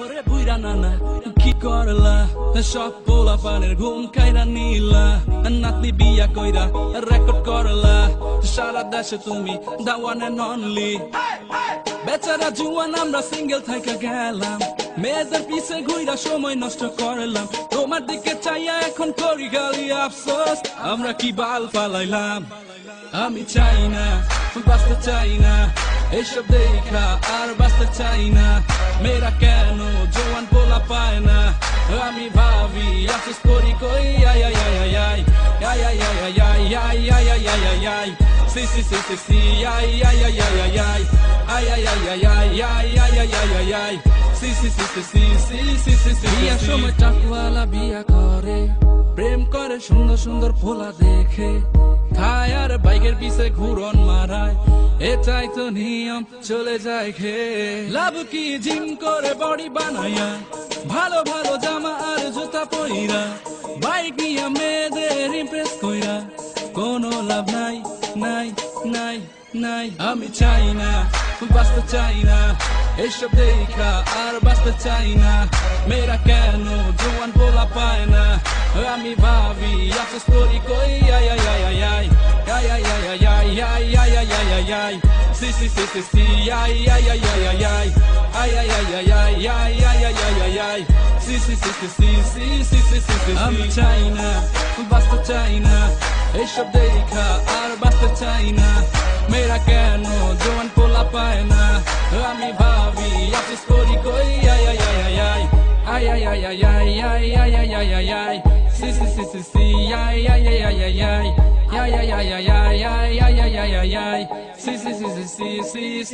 ওরে বুইরা নানা কি করলা সব পোলা পানের ঘুম খাইরা নিলা নাতনি বিয়া কইরা রেকর্ড করলা সারা দেশে তুমি দা ওয়ান এন্ড অনলি বেচারা জুয়ান আমরা সিঙ্গেল থাইকা গেলাম মেয়েদের পিছে ঘুইরা সময় নষ্ট করলাম তোমার দিকে চাইয়া এখন করি গালি আফসোস আমরা কি বাল ফালাইলাম আমি চাই না বাঁচতে চাই না এসব দেখা আর বাঁচতে চাই না মেয়েরা কেন জোয়ান পোলা পায় না আমি ভাবি আফসোস করি কই আই আই আই আই আই আই আই আই আই আই আই আই আই আই আই সি সি সি সি সি আই আই আই আই আই আই আই আই আই আই আই আই আই আই আই আই আই সি সি সি সি সি সি সি সি সি বিয়ার সময় টাকওয়ালা বিয়া করে প্রেম করে সুন্দর সুন্দর পোলা দেখে খায় আর বাইকের পিছে ঘুরন মারায় এটাই তো নিয়ম চলে যায় খেয়ে লাভ কি জিম করে বডি বানায়া ভালো ভালো জামা আর জুতা পইরা বাইক নিয়ে মেয়েদের ইমপ্রেস কইরা কোনো লাভ নাই নাই নাই নাই আমি চাই না বাঁচতে চাই না এসব দেখা আর বাঁচতে চাই না মেয়েরা কেন জোয়ান পোলা পায় না আমি ভাবি আফসোস করি কই আই আই আই আই আই আই আই আই আই আই আই আই আই আই আই আই সি সি সি সি সি আই আই আই আই আই আই আই আই আই আই আই আই আই আই আই আই আই সি সি সি সি সি সি সি সি সি সি আমি চাই না বাঁচতে চাই না এসব দেখা আর বাঁচতে চাই না মেয়েরা কেন জোয়ান পোলা পায় না আমি ভাবি আফসোস করি কই আই আই আই আই আই আই আই আই আই আই আই আই আই আই আই সি সি সি সি সি আই আই আই আই আই আই আই আই আই আই আই আই আই আই আই আই আই সি সি সি সি সি সি